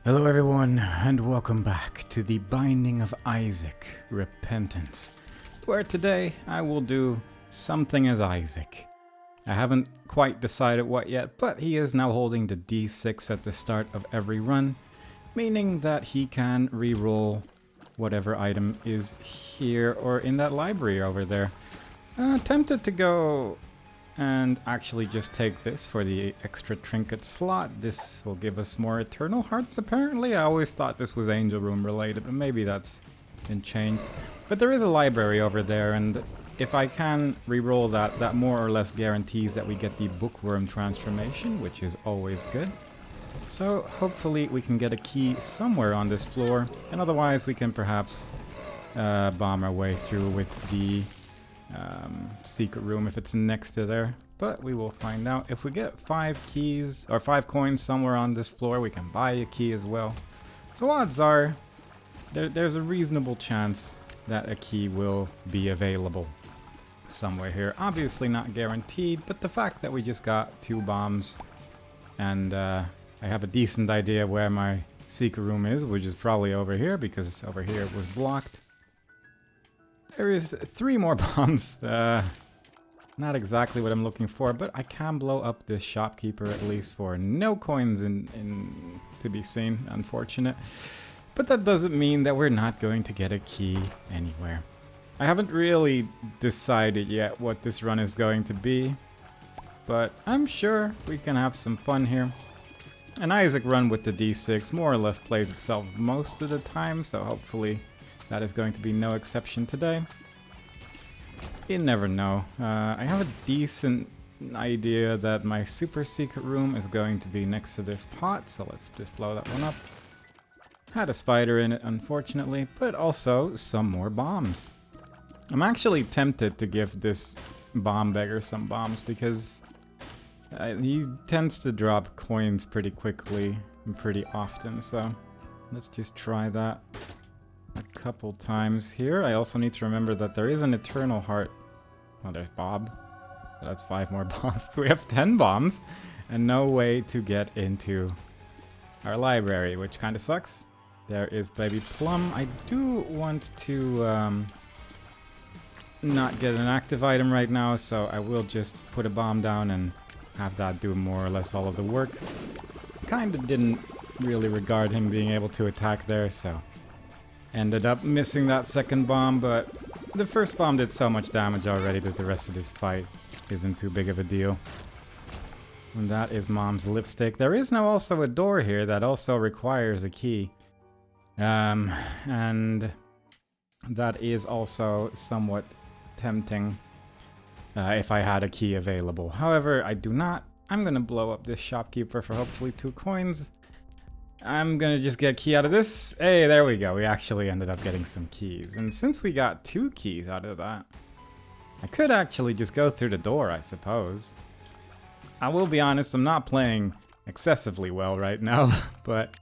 Hello everyone, and welcome back to the Binding of Isaac Repentance, where today I will do something as Isaac. I haven't quite decided what yet, but he is now holding the D6 at the start of every run, meaning that he can re-roll whatever item is here or in that library over there. Tempted to go and actually just take this for the extra trinket slot. This will give us more Eternal Hearts apparently. I always thought this was Angel Room related, but maybe that's been changed. But there is a library over there, and if I can re-roll that, that more or less guarantees that we get the Bookworm transformation, which is always good. So hopefully we can get a key somewhere on this floor, and otherwise we can perhaps bomb our way through with the secret room if it's next to there, but we will find out. If we get 5 keys or 5 coins somewhere on this floor, we can buy a key as well. So odds are there's a reasonable chance that a key will be available somewhere here. Obviously not guaranteed, but the fact that we just got 2 bombs and I have a decent idea where my secret room is, which is probably over here because over here it was blocked. There is 3 more bombs. Not exactly what I'm looking for, but I can blow up the shopkeeper at least for no coins in to be seen. Unfortunate. But that doesn't mean that we're not going to get a key anywhere. I haven't really decided yet what this run is going to be, but I'm sure we can have some fun here. An Isaac run with the D6 more or less plays itself most of the time, so hopefully that is going to be no exception today. You never know. I have a decent idea that my super secret room is going to be next to this pot, so let's just blow that one up. Had a spider in it, unfortunately, but also some more bombs. I'm actually tempted to give this bomb beggar some bombs because he tends to drop coins pretty quickly and pretty often, so let's just try that a couple times here. I also need to remember that there is an Eternal Heart. Oh, there's Bob. So that's 5 more bombs. We have 10 bombs and no way to get into our library, which kind of sucks. There is Baby Plum. I do want to not get an active item right now, so I will just put a bomb down and have that do more or less all of the work. Kind of didn't really regard him being able to attack there, so ended up missing that second bomb, but the first bomb did so much damage already that the rest of this fight isn't too big of a deal. And that is Mom's lipstick. There is now also a door here that also requires a key. And that is also somewhat tempting if I had a key available. However, I do not. I'm gonna blow up this shopkeeper for hopefully 2 coins. I'm gonna just get a key out of this. Hey, there we go. We actually ended up getting some keys. And since we got 2 keys out of that, I could actually just go through the door, I suppose. I will be honest, I'm not playing excessively well right now, but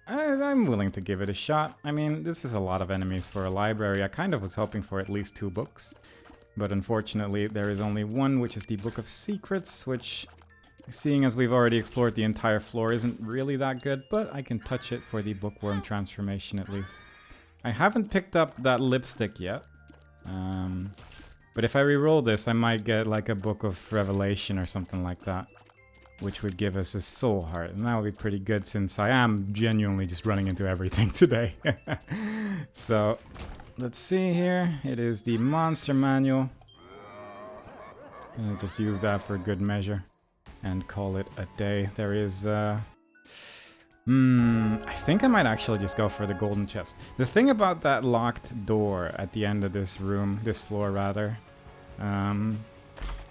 I'm willing to give it a shot. I mean, this is a lot of enemies for a library. I kind of was hoping for at least 2 books, but unfortunately there is only one, which is the Book of Secrets, which, seeing as we've already explored the entire floor, isn't really that good, but I can touch it for the Bookworm transformation at least. I haven't picked up that lipstick yet, but if I re-roll this, I might get like a Book of Revelation or something like that, which would give us a soul heart, and that would be pretty good since I am genuinely just running into everything today. So, let's see here. It is the Monster Manual. Gonna just use that for good measure and call it a day. There is, I think I might actually just go for the golden chest. The thing about that locked door at the end of this room, this floor rather,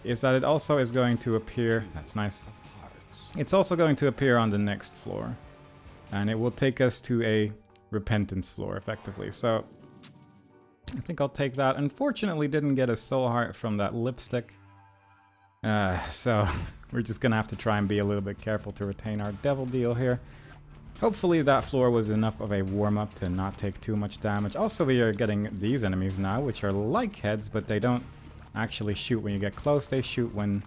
is that it also is going to appear, that's nice, it's also going to appear on the next floor. And it will take us to a repentance floor, effectively. So, I think I'll take that. Unfortunately, didn't get a soul heart from that lipstick. So we're just gonna have to try and be a little bit careful to retain our devil deal here. Hopefully that floor was enough of a warm-up to not take too much damage. Also, we are getting these enemies now, which are like heads, but they don't actually shoot when you get close. They shoot when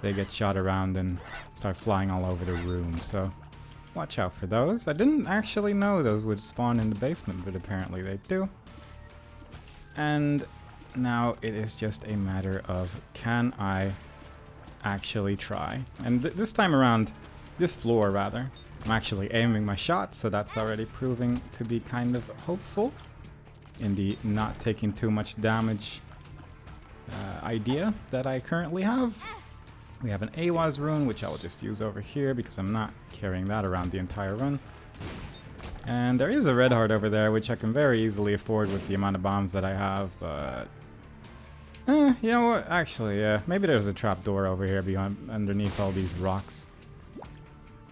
they get shot around and start flying all over the room. So watch out for those. I didn't actually know those would spawn in the basement, but apparently they do. And now it is just a matter of, can I actually try? And this time around, this floor rather, I'm actually aiming my shot, so that's already proving to be kind of hopeful in the not taking too much damage idea that I currently have. We have an Awaz rune, which I will just use over here because I'm not carrying that around the entire run. And there is a red heart over there, which I can very easily afford with the amount of bombs that I have, but... you know what? Actually, yeah, maybe there's a trapdoor over here underneath all these rocks.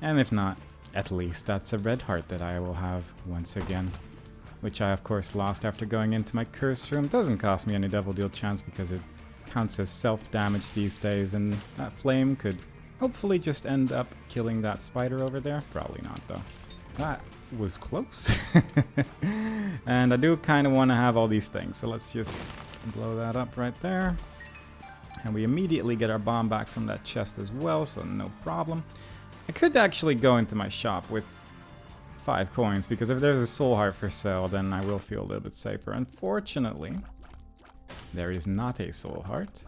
And if not, at least that's a red heart that I will have once again. Which I, of course, lost after going into my curse room. Doesn't cost me any devil deal chance because it counts as self-damage these days, and that flame could hopefully just end up killing that spider over there. Probably not, though. That was close. And I do kind of want to have all these things, so let's just blow that up right there. And we immediately get our bomb back from that chest as well, so no problem. I could actually go into my shop with 5 coins, because if there's a soul heart for sale, then I will feel a little bit safer. Unfortunately, there is not a soul heart,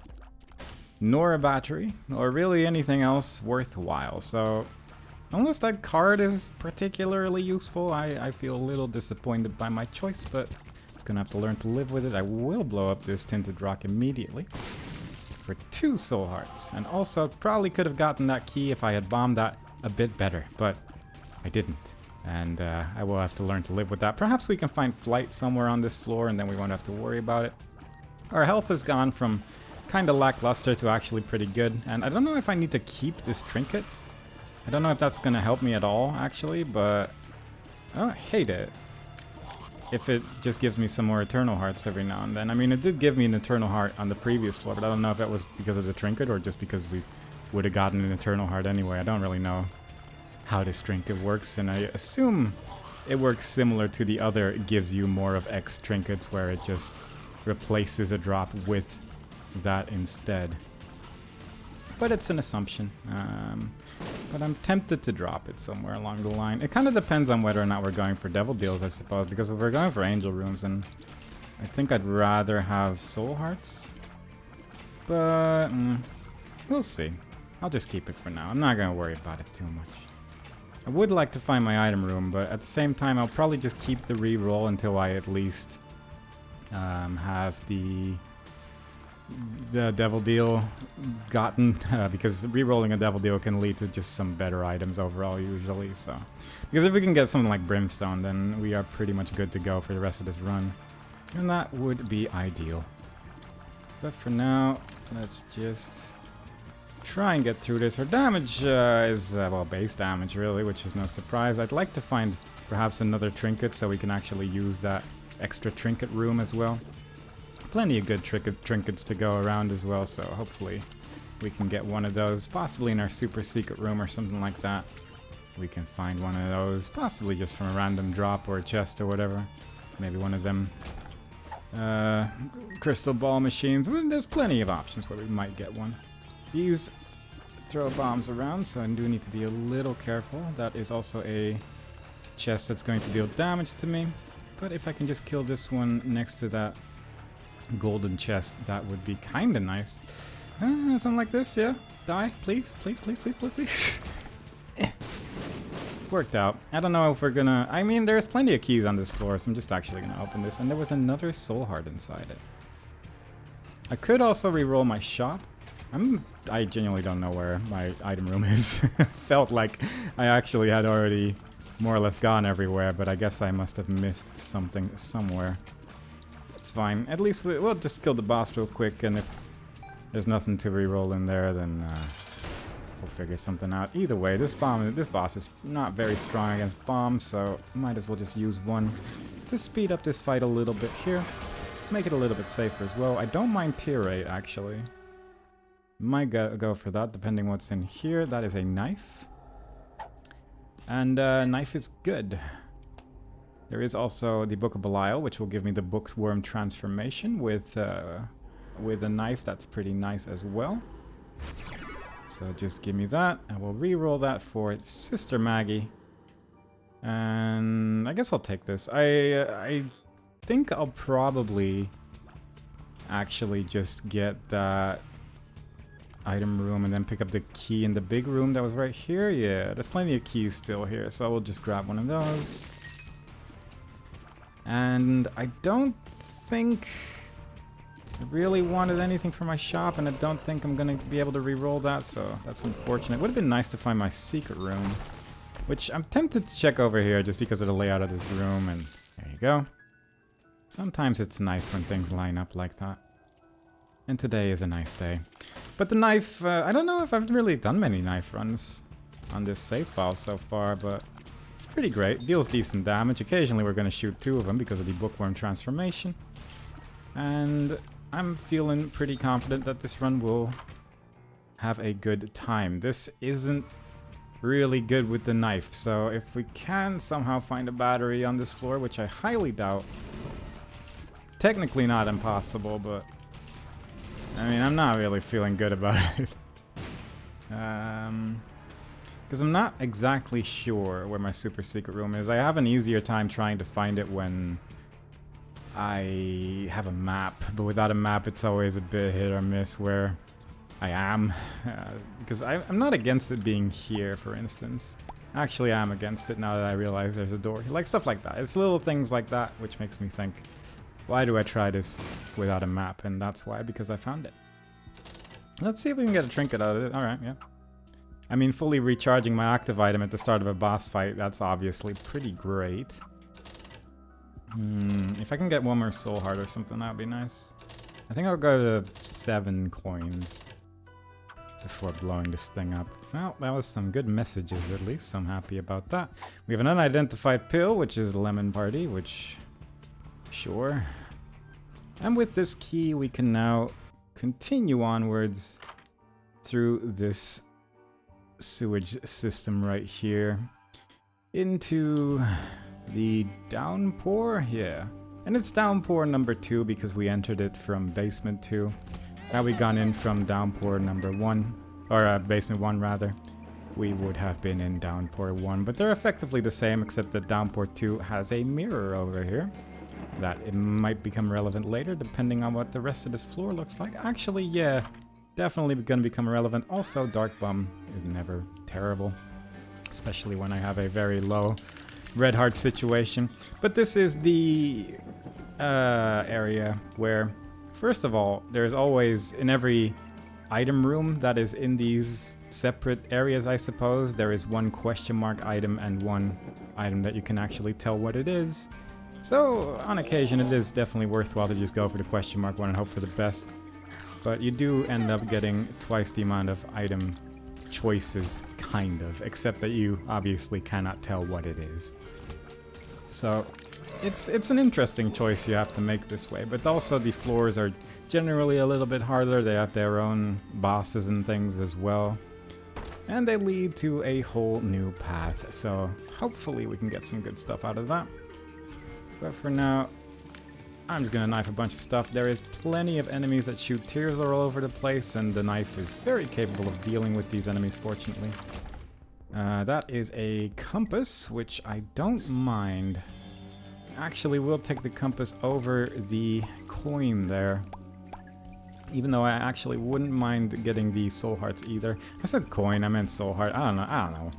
nor a battery, or really anything else worthwhile. So, unless that card is particularly useful, I feel a little disappointed by my choice, but it's gonna have to learn to live with it. I will blow up this tinted rock immediately for 2 soul hearts, and also probably could have gotten that key if I had bombed that a bit better, but I didn't. And I will have to learn to live with that. Perhaps we can find flight somewhere on this floor and then we won't have to worry about it. Our health has gone from kind of lackluster to actually pretty good. And I don't know if I need to keep this trinket. I don't know if that's going to help me at all, actually, but I don't hate it if it just gives me some more Eternal Hearts every now and then. I mean, it did give me an Eternal Heart on the previous floor, but I don't know if that was because of the trinket or just because we would have gotten an Eternal Heart anyway. I don't really know how this trinket works, and I assume it works similar to the other gives you more of X trinkets, where it just replaces a drop with that instead. But it's an assumption. But I'm tempted to drop it somewhere along the line. It kind of depends on whether or not we're going for devil deals, I suppose, because if we're going for angel rooms, then I think I'd rather have soul hearts. But we'll see. I'll just keep it for now. I'm not going to worry about it too much. I would like to find my item room, but at the same time, I'll probably just keep the re-roll until I at least have the devil deal gotten, because re-rolling a devil deal can lead to just some better items overall usually. So, because if we can get something like Brimstone, then we are pretty much good to go for the rest of this run, and that would be ideal. But for now, let's just try and get through this. Her damage is, well, base damage really, which is no surprise. I'd like to find perhaps another trinket so we can actually use that extra trinket room as well. Plenty of good trinkets to go around as well, so hopefully we can get one of those, possibly in our super secret room or something like that. We can find one of those, possibly just from a random drop or a chest or whatever. Maybe one of them crystal ball machines. Well, there's plenty of options where we might get one. These throw bombs around, so I do need to be a little careful. That is also a chest that's going to deal damage to me. But if I can just kill this one next to that golden chest, that would be kind of nice. Something like this, yeah? Die, please, please, please, please, please, please. Worked out. I don't know if we're gonna... I mean, there's plenty of keys on this floor, so I'm just actually gonna open this. And there was another soul heart inside it. I could also re-roll my shop. I genuinely don't know where my item room is. Felt like I actually had already more or less gone everywhere, but I guess I must have missed something somewhere. It's fine. At least we'll just kill the boss real quick, and if there's nothing to re-roll in there, then we'll figure something out. Either way, this boss is not very strong against bombs, so might as well just use one to speed up this fight a little bit here. Make it a little bit safer as well. I don't mind tier rate, actually. Might go for that, depending what's in here. That is a knife. And knife is good. There is also the Book of Belial, which will give me the Bookworm transformation with a knife. That's pretty nice as well. So just give me that, and we'll re-roll that for Sister Maggie. And I guess I'll take this. I think I'll probably actually just get that item room and then pick up the key in the big room that was right here. Yeah, there's plenty of keys still here, so I will just grab one of those. And I don't think I really wanted anything for my shop, and I don't think I'm gonna be able to re-roll that, so that's unfortunate. Would have been nice to find my secret room, which I'm tempted to check over here just because of the layout of this room, and there you go. Sometimes it's nice when things line up like that. And today is a nice day. But the knife, I don't know if I've really done many knife runs on this save file so far, but it's pretty great. Deals decent damage. Occasionally we're going to shoot 2 of them because of the bookworm transformation. And I'm feeling pretty confident that this run will have a good time. This isn't really good with the knife, so if we can somehow find a battery on this floor, which I highly doubt. Technically not impossible, but I mean, I'm not really feeling good about it. Because I'm not exactly sure where my super secret room is. I have an easier time trying to find it when I have a map, but without a map it's always a bit hit or miss where I am. Because I'm not against it being here, for instance. Actually, I'm against it now that I realize there's a door. Like stuff like that. It's little things like that which makes me think, why do I try this without a map? And that's why, because I found it. Let's see if we can get a trinket out of it. Alright, yeah. I mean, fully recharging my active item at the start of a boss fight, that's obviously pretty great. If I can get one more soul heart or something, that would be nice. I think I'll go to 7 coins before blowing this thing up. Well, that was some good messages at least, so I'm happy about that. We have an unidentified pill, which is Lemon Party, which... sure. And with this key, we can now continue onwards through this sewage system right here into the downpour. Yeah. And it's downpour number 2 because we entered it from basement 2. Had we gone in from downpour number 1, or basement 1 rather, we would have been in downpour 1. But they're effectively the same, except that downpour 2 has a mirror over here. That it might become relevant later, depending on what the rest of this floor looks like. Actually, yeah, definitely going to become relevant. Also, Dark Bum is never terrible, especially when I have a very low red heart situation. But this is the area where, first of all, there's always, in every item room that is in these separate areas, I suppose, there is one question mark item and one item that you can actually tell what it is. So, on occasion, it is definitely worthwhile to just go for the question mark one and hope for the best. But you do end up getting twice the amount of item choices, kind of, except that you obviously cannot tell what it is. So, it's an interesting choice you have to make this way, but also the floors are generally a little bit harder. They have their own bosses and things as well. And they lead to a whole new path, so hopefully we can get some good stuff out of that. But for now, I'm just gonna knife a bunch of stuff. There is plenty of enemies that shoot tears all over the place, and the knife is very capable of dealing with these enemies, fortunately. That is a compass, which I don't mind. Actually, we'll take the compass over the coin there. Even though I actually wouldn't mind getting the soul hearts either. I said coin, I meant soul heart. I don't know.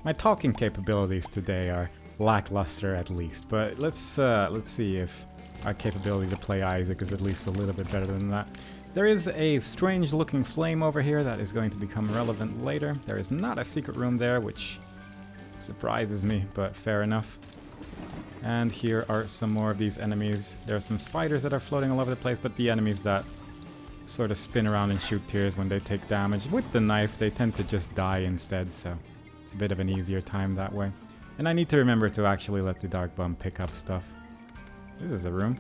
My talking capabilities today are lackluster at least, but let's see if our capability to play Isaac is at least a little bit better than that. There is a strange looking flame over here that is going to become relevant later. There is not a secret room there, which surprises me, but fair enough. And here are some more of these enemies. There are some spiders that are floating all over the place, but the enemies that sort of spin around and shoot tears when they take damage with the knife, they tend to just die instead, so it's a bit of an easier time that way. And I need to remember to actually let the Dark Bum pick up stuff. This is a room.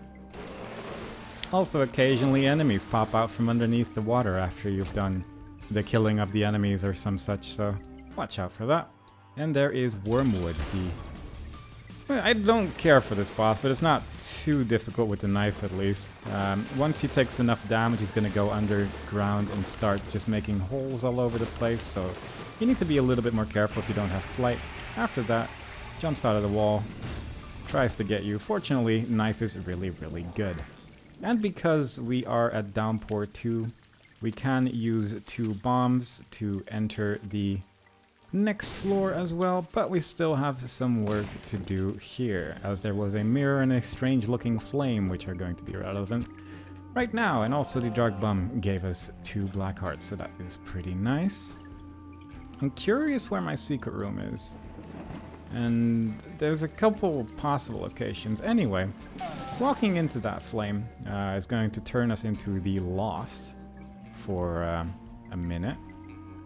Also, occasionally enemies pop out from underneath the water after you've done the killing of the enemies or some such, so watch out for that. And there is Wormwood. I don't care for this boss, but it's not too difficult with the knife at least. Once he takes enough damage, he's going to go underground and start just making holes all over the place, so you need to be a little bit more careful if you don't have flight. After that, jumps out of the wall, tries to get you. Fortunately, knife is really, really good. And because we are at Downpour 2, we can use 2 bombs to enter the next floor as well, but we still have some work to do here, as there was a mirror and a strange looking flame which are going to be relevant right now. And also the Dark Bum gave us 2 black hearts, so that is pretty nice. I'm curious where my secret room is, and there's a couple possible locations. Anyway, walking into that flame is going to turn us into the Lost for a minute.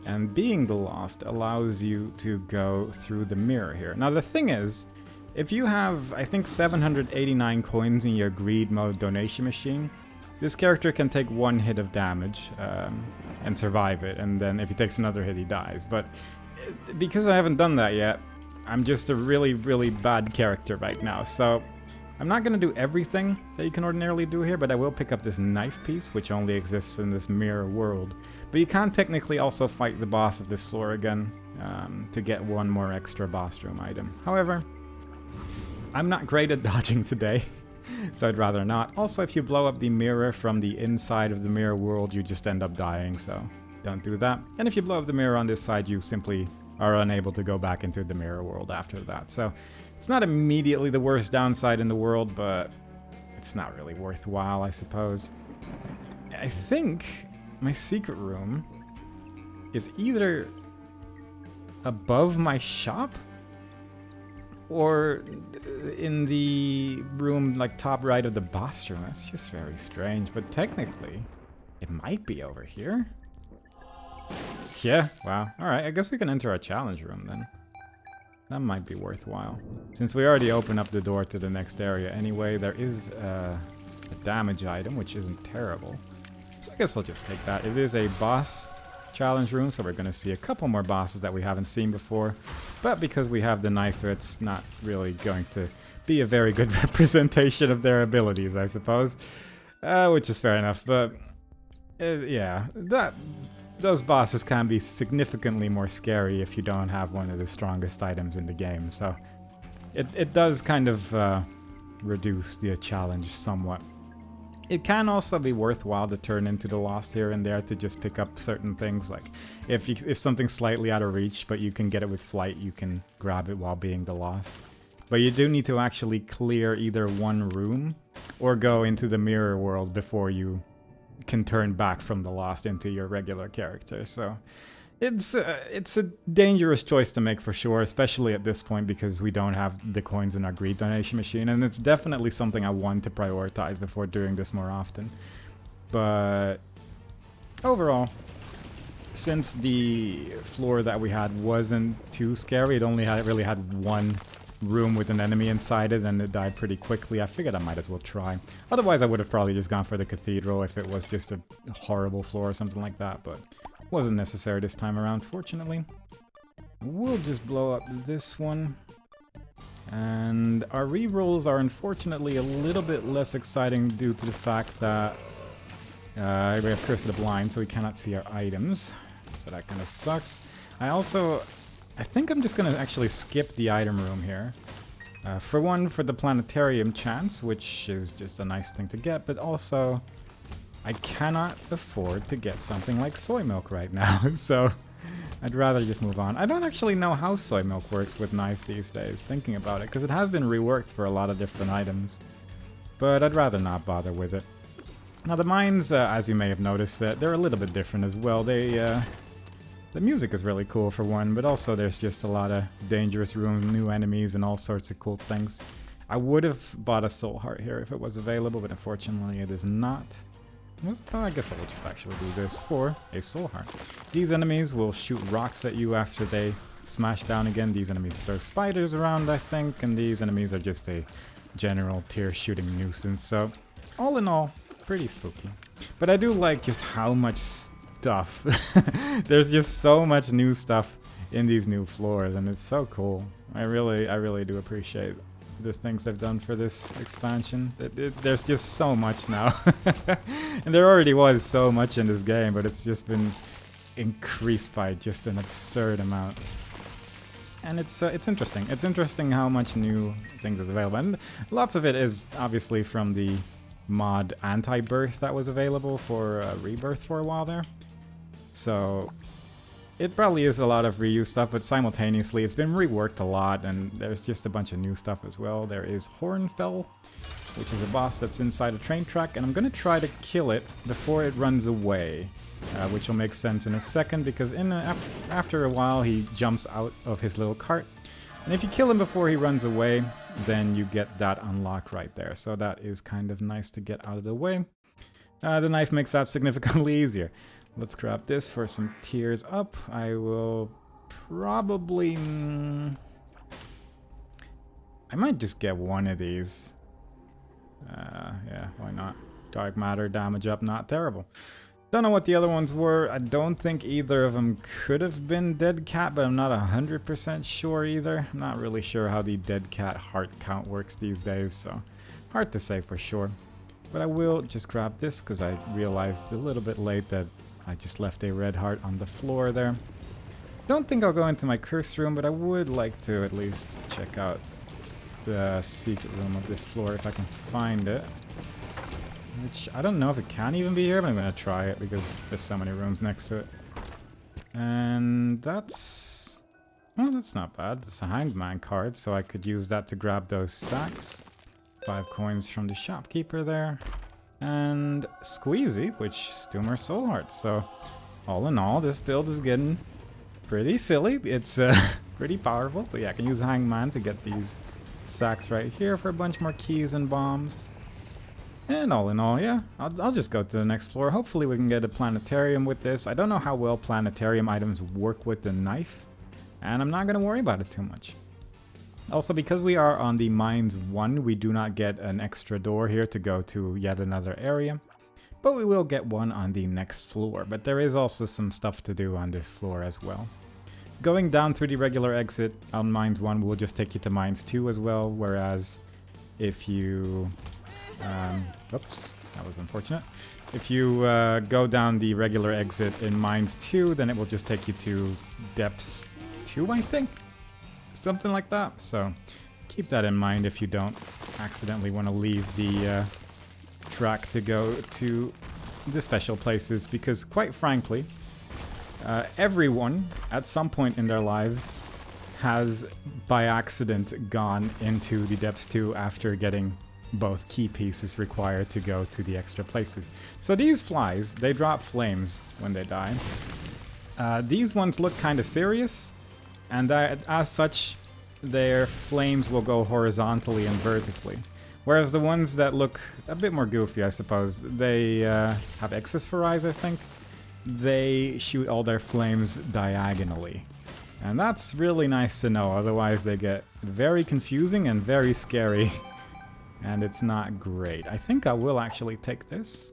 And being the Lost allows you to go through the mirror here. Now the thing is, if you have, I think, 789 coins in your greed mode donation machine, this character can take 1 hit of damage and survive it, and then if he takes another hit he dies. But because I haven't done that yet, I'm just a really, really bad character right now. So I'm not going to do everything that you can ordinarily do here, but I will pick up this knife piece, which only exists in this mirror world. But you can technically also fight the boss of this floor again to get 1 more extra boss room item. However, I'm not great at dodging today, so I'd rather not. Also, if you blow up the mirror from the inside of the mirror world, you just end up dying, so don't do that. And if you blow up the mirror on this side, you simply are unable to go back into the mirror world after that. So it's not immediately the worst downside in the world, but it's not really worthwhile, I suppose. I think my secret room is either above my shop or in the room like top right of the boss room. That's just very strange, but technically it might be over here. Yeah, wow. Alright, I guess we can enter our challenge room then. That might be worthwhile. Since we already opened up the door to the next area anyway, there is a damage item, which isn't terrible. So I guess I'll just take that. It is a boss challenge room, so we're going to see a couple more bosses that we haven't seen before. But because we have the knife, it's not really going to be a very good representation of their abilities, I suppose. Which is fair enough, but yeah, those bosses can be significantly more scary if you don't have one of the strongest items in the game. So it does kind of reduce the challenge somewhat. It can also be worthwhile to turn into the Lost here and there to just pick up certain things, like if something's slightly out of reach but you can get it with flight, you can grab it while being the Lost. But you do need to actually clear either one room or go into the mirror world before you can turn back from the Lost into your regular character. So it's a dangerous choice to make for sure, especially at this point because we don't have the coins in our greed donation machine, and it's definitely something I want to prioritize before doing this more often. But overall, since the floor that we had wasn't too scary, it only really had 1 room with an enemy inside it, and it died pretty quickly. I figured I might as well try. Otherwise, I would have probably just gone for the cathedral if it was just a horrible floor or something like that, but wasn't necessary this time around, fortunately. We'll just blow up this one. And our rerolls are unfortunately a little bit less exciting due to the fact that we have Curse of the Blind, so we cannot see our items. So that kind of sucks. I think I'm just going to actually skip the item room here. For one, for the planetarium chance, which is just a nice thing to get, but also I cannot afford to get something like soy milk right now, so I'd rather just move on. I don't actually know how soy milk works with knife these days, thinking about it, because it has been reworked for a lot of different items. But I'd rather not bother with it. Now the mines, as you may have noticed, they're a little bit different as well. The music is really cool for one, but also there's just a lot of dangerous rooms, new enemies, and all sorts of cool things. I would have bought a soul heart here if it was available, but unfortunately it is not. I guess I'll just actually do this for a soul heart. These enemies will shoot rocks at you after they smash down again. These enemies throw spiders around, I think, and these enemies are just a general tear shooting nuisance. So all in all, pretty spooky. But I do like just how much stuff. There's just so much new stuff in these new floors, and it's so cool. I really do appreciate the things they've done for this expansion. There's just so much now. And there already was so much in this game, but it's just been increased by just an absurd amount. And it's interesting. It's interesting how much new things is available. And lots of it is obviously from the mod Anti-Birth that was available for Rebirth for a while there. So it probably is a lot of reuse stuff, but simultaneously it's been reworked a lot, and there's just a bunch of new stuff as well. There is Hornfell, which is a boss that's inside a train track, and I'm going to try to kill it before it runs away, which will make sense in a second, because after a while he jumps out of his little cart, and if you kill him before he runs away, then you get that unlock right there. So that is kind of nice to get out of the way. The knife makes that significantly easier. Let's grab this for some tears up. I will probably... I might just get one of these. Yeah, why not? Dark matter, damage up, not terrible. Don't know what the other ones were. I don't think either of them could have been Dead Cat, but I'm not 100% sure either. I'm not really sure how the Dead Cat heart count works these days, so hard to say for sure. But I will just grab this because I realized a little bit late that I just left a red heart on the floor there. Don't think I'll go into my curse room, but I would like to at least check out the secret room of this floor if I can find it. Which, I don't know if it can even be here, but I'm going to try it because there's so many rooms next to it. And that's... well, that's not bad. It's a Hanged Man card, so I could use that to grab those sacks. 5 coins from the shopkeeper there. And Squeezy, which Stumer Soul Hearts. So, all in all, this build is getting pretty silly. It's pretty powerful, but yeah, I can use Hanged Man to get these sacks right here for a bunch more keys and bombs. And all in all, yeah, I'll just go to the next floor. Hopefully we can get a planetarium with this. I don't know how well planetarium items work with the knife, and I'm not going to worry about it too much. Also, because we are on the Mines 1, we do not get an extra door here to go to yet another area. But we will get one on the next floor. But there is also some stuff to do on this floor as well. Going down through the regular exit on Mines 1 will just take you to Mines 2 as well. Whereas if you... oops, that was unfortunate. If you go down the regular exit in Mines 2, then it will just take you to Depths 2, I think? Something like that. So keep that in mind if you don't accidentally want to leave the track to go to the special places, because quite frankly, everyone at some point in their lives has by accident gone into the Depths 2 after getting both key pieces required to go to the extra places. So these flies, they drop flames when they die. These ones look kind of serious, and as such, their flames will go horizontally and vertically. Whereas the ones that look a bit more goofy, I suppose, they have Excess for Eyes, I think. They shoot all their flames diagonally. And that's really nice to know, otherwise they get very confusing and very scary. And it's not great. I think I will actually take this,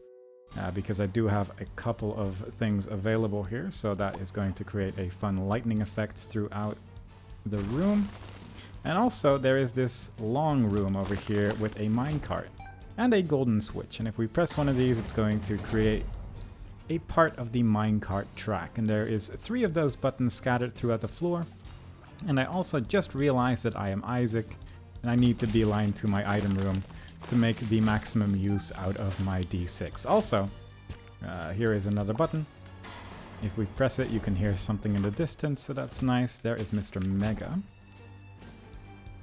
because I do have a couple of things available here, so that is going to create a fun lightning effect throughout the room. And also there is this long room over here with a minecart and a golden switch, and if we press one of these, it's going to create a part of the minecart track, and there is 3 of those buttons scattered throughout the floor. And I also just realized that I am Isaac, and I need to beeline to my item room to make the maximum use out of my D6. Also, here is another button. If we press it, you can hear something in the distance, so that's nice. There is Mr. Mega.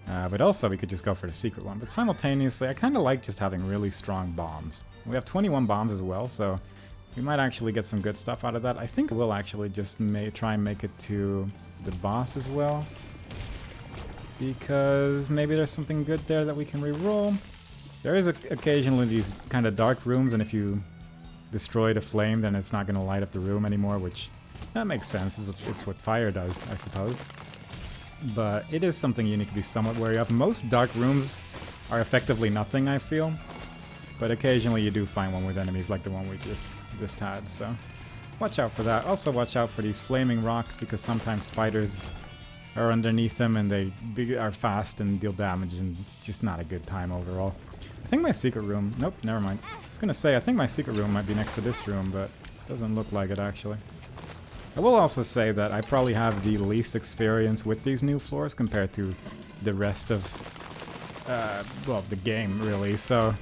But also, we could just go for the secret one. But simultaneously, I kind of like just having really strong bombs. We have 21 bombs as well, so we might actually get some good stuff out of that. I think we'll actually just try and make it to the boss as well, because maybe there's something good there that we can reroll. There is occasionally these kind of dark rooms, and if you destroy the flame, then it's not going to light up the room anymore, which that makes sense. It's what fire does, I suppose. But it is something you need to be somewhat wary of. Most dark rooms are effectively nothing, I feel, but occasionally you do find one with enemies like the one we just had, so watch out for that. Also watch out for these flaming rocks, because sometimes spiders are underneath them and they are fast and deal damage, and it's just not a good time overall. I think my secret room... nope, never mind. I was gonna say, I think my secret room might be next to this room, but it doesn't look like it actually. I will also say that I probably have the least experience with these new floors compared to the rest of, well, the game, really. So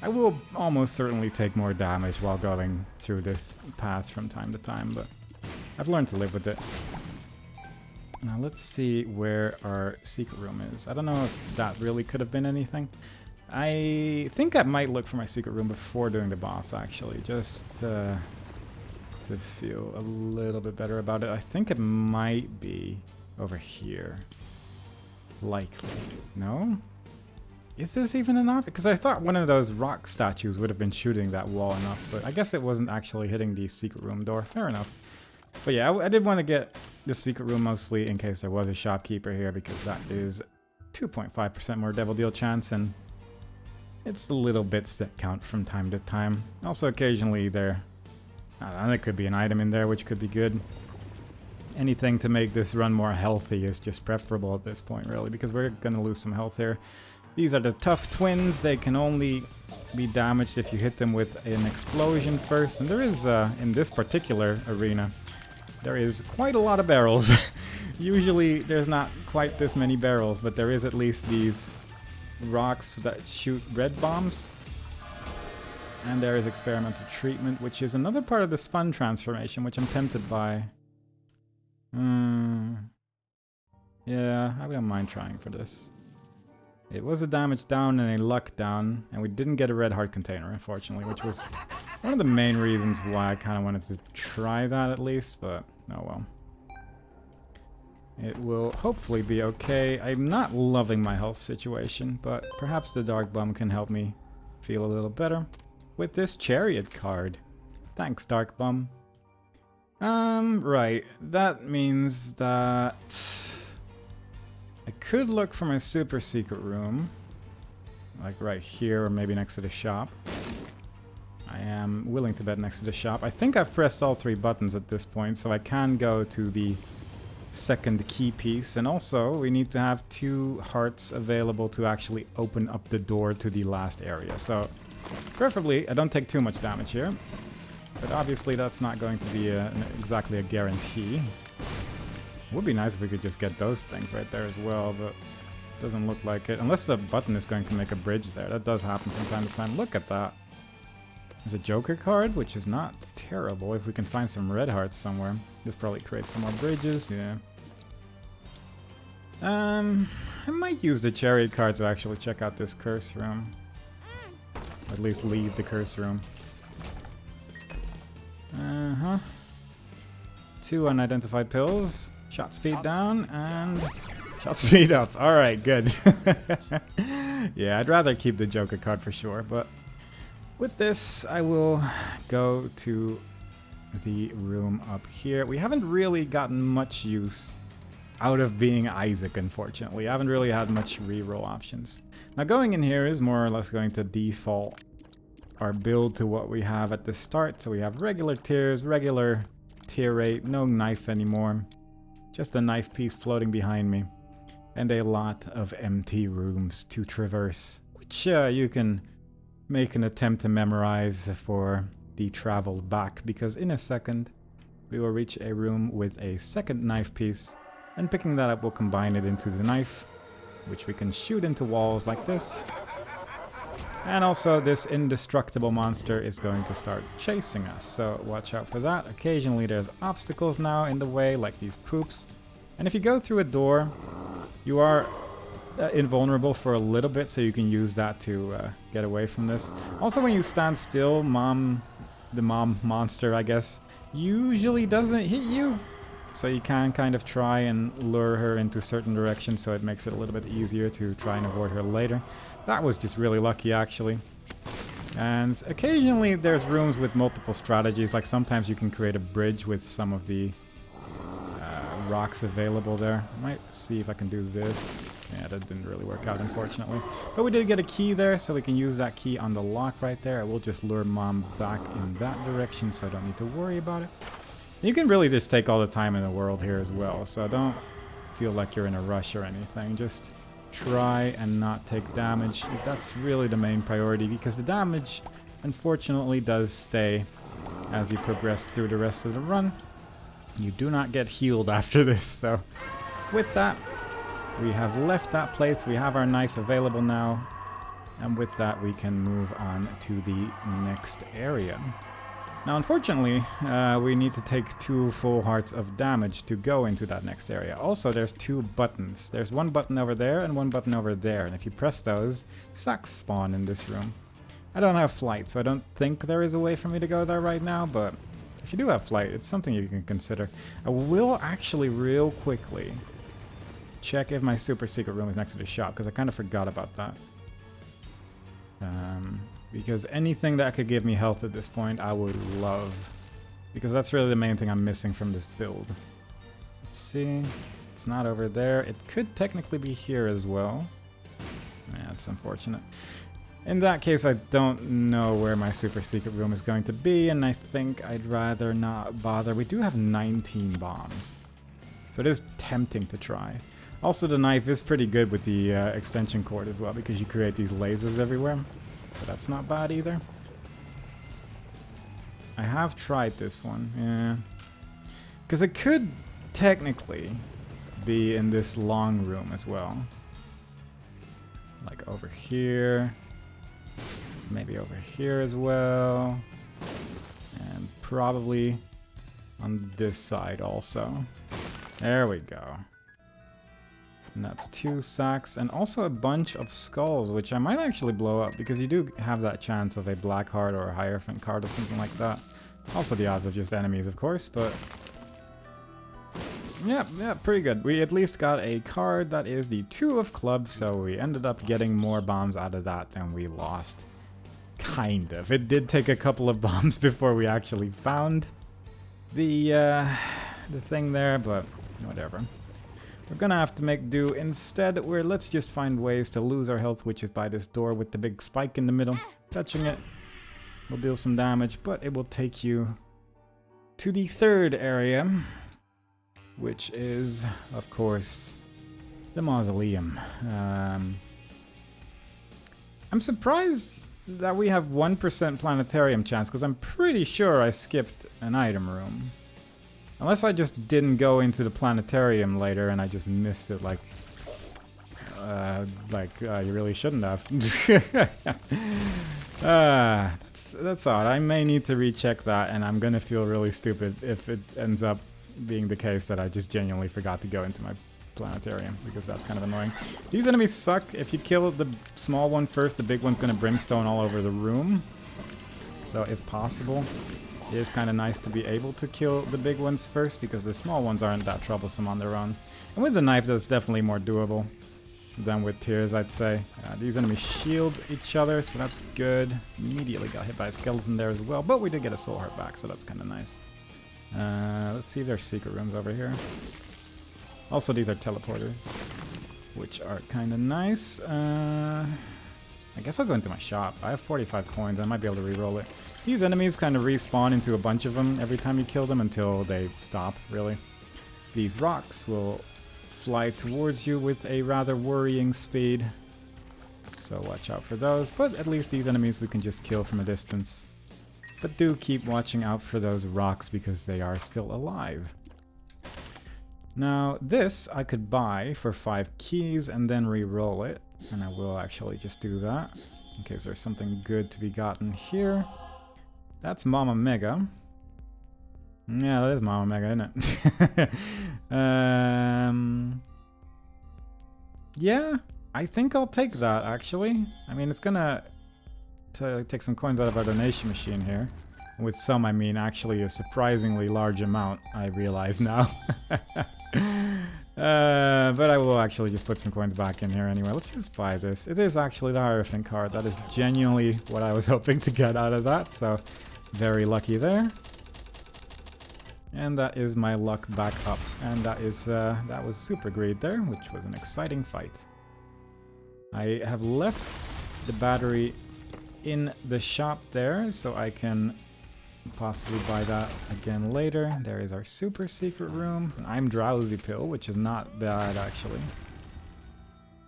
I will almost certainly take more damage while going through this path from time to time, but I've learned to live with it. Now let's see where our secret room is. I don't know if that really could have been anything. I think I might look for my secret room before doing the boss, actually, just to feel a little bit better about it. I think it might be over here. Likely. No? Is this even an option? Because I thought one of those rock statues would have been shooting that wall enough, but I guess it wasn't actually hitting the secret room door. Fair enough. But yeah, I did want to get the secret room mostly in case there was a shopkeeper here, because that is 2.5% more devil deal chance, and it's the little bits that count from time to time. Also, occasionally there could be an item in there, which could be good. Anything to make this run more healthy is just preferable at this point, really, because we're going to lose some health here. These are the tough twins. They can only be damaged if you hit them with an explosion first. And there is, in this particular arena, there is quite a lot of barrels. Usually there's not quite this many barrels, but there is at least these rocks that shoot red bombs. And there is experimental treatment, which is another part of the spun transformation, which I'm tempted by. Yeah, I don't mind trying for this. It was a damage down and a luck down, and we didn't get a red heart container, unfortunately, which was one of the main reasons why I kind of wanted to try that at least, but oh well. It will hopefully be okay. I'm not loving my health situation, but perhaps the Dark Bum can help me feel a little better with this Chariot card. Thanks, Dark Bum. Right. That means that I could look for my super secret room, like right here or maybe next to the shop. I am willing to bet next to the shop. I think I've pressed all 3 buttons at this point, so I can go to the second key piece. And also, we need to have 2 hearts available to actually open up the door to the last area. So, preferably, I don't take too much damage here. But obviously, that's not going to be exactly a guarantee. It would be nice if we could just get those things right there as well, but it doesn't look like it. Unless the button is going to make a bridge there. That does happen from time to time. Look at that. There's a Joker card, which is not terrible. If we can find some red hearts somewhere. This probably creates some more bridges, yeah. I might use the Chariot card to actually check out this curse room. Or at least leave the curse room. 2 unidentified pills. Shot speed down and shot speed up. Alright, good. Yeah, I'd rather keep the Joker card for sure, but with this, I will go to the room up here. We haven't really gotten much use out of being Isaac, unfortunately. I haven't really had much reroll options. Now, going in here is more or less going to default our build to what we have at the start. So we have regular tears, regular tear rate, no knife anymore. Just a knife piece floating behind me. And a lot of empty rooms to traverse, which you can make an attempt to memorize for the travel back, because in a second we will reach a room with a second knife piece, and picking that up will combine it into the knife, which we can shoot into walls like this. And also this indestructible monster is going to start chasing us, so watch out for that. Occasionally there's obstacles now in the way, like these poops, and if you go through a door you are invulnerable for a little bit, so you can use that to get away from this. Also, when you stand still, the mom monster, I guess, usually doesn't hit you. So you can kind of try and lure her into certain directions, so it makes it a little bit easier to try and avoid her later. That was just really lucky, actually. And occasionally there's rooms with multiple strategies, like sometimes you can create a bridge with some of the rocks available there. I might see if I can do this. Yeah, that didn't really work out, unfortunately. But we did get a key there, so we can use that key on the lock right there. I will just lure Mom back in that direction, so I don't need to worry about it. You can really just take all the time in the world here as well, so don't feel like you're in a rush or anything. Just try and not take damage. That's really the main priority, because the damage, unfortunately, does stay as you progress through the rest of the run. You do not get healed after this, so with that, we have left that place. We have our knife available now, and with that, we can move on to the next area. Now, unfortunately, we need to take 2 full hearts of damage to go into that next area. Also, there's 2 buttons. There's 1 button over there and 1 button over there, and if you press those, sacks spawn in this room. I don't have flight, so I don't think there is a way for me to go there right now, but if you do have flight, it's something you can consider. I will actually real quickly check if my super secret room is next to the shop, because I kind of forgot about that. Because anything that could give me health at this point, I would love. Because that's really the main thing I'm missing from this build. Let's see. It's not over there. It could technically be here as well. Yeah, it's unfortunate. In that case, I don't know where my super secret room is going to be, and I think I'd rather not bother. We do have 19 bombs, so it is tempting to try. Also, the knife is pretty good with the extension cord as well, because you create these lasers everywhere. So that's not bad either. I have tried this one, yeah. Because it could technically be in this long room as well. Like over here. Maybe over here as well. And probably on this side also. There we go. And that's 2 sacks, and also a bunch of skulls, which I might actually blow up, because you do have that chance of a black heart or a hierophant card or something like that. Also the odds of just enemies, of course, but yeah, pretty good. We at least got a card that is the 2 of clubs, so we ended up getting more bombs out of that than we lost. Kind of. It did take a couple of bombs before we actually found the thing there, but whatever. We're gonna have to make do instead, where let's just find ways to lose our health, which is by this door with the big spike in the middle. Touching it will deal some damage, but it will take you to the 3rd area, which is, of course, the mausoleum. I'm surprised that we have 1% planetarium chance, because I'm pretty sure I skipped an item room. Unless I just didn't go into the planetarium later and I just missed it, like you really shouldn't have. That's odd. I may need to recheck that, and I'm gonna feel really stupid if it ends up being the case that I just genuinely forgot to go into my planetarium, because that's kind of annoying. These enemies suck. If you kill the small one first, the big one's gonna brimstone all over the room. So if possible, it is kind of nice to be able to kill the big ones first, because the small ones aren't that troublesome on their own. And with the knife, that's definitely more doable than with tears, I'd say. These enemies shield each other, so that's good. Immediately got hit by a skeleton there as well, but we did get a soul heart back, so that's kind of nice. Let's see if there's secret rooms over here. Also, these are teleporters, which are kind of nice. I guess I'll go into my shop. I have 45 coins. I might be able to reroll it. These enemies kind of respawn into a bunch of them every time you kill them until they stop, really. These rocks will fly towards you with a rather worrying speed, so watch out for those. But at least these enemies we can just kill from a distance. But do keep watching out for those rocks, because they are still alive. Now, this I could buy for 5 keys and then re-roll it. And I will actually just do that, in case there's something good to be gotten here. That's Mama Mega. Yeah, that is Mama Mega, isn't it? Yeah, I think I'll take that, actually. I mean, it's gonna take some coins out of our donation machine here. With some, I mean actually a surprisingly large amount, I realize now. But I will actually just put some coins back in here anyway. Let's just buy this. It is actually the Hierophant card. That is genuinely what I was hoping to get out of that, so very lucky there. And that is my luck back up. And that is that was Super Greed there, which was an exciting fight. I have left the battery in the shop there, so I can possibly buy that again later. There is our super secret room. An I'm Drowsy pill, which is not bad actually.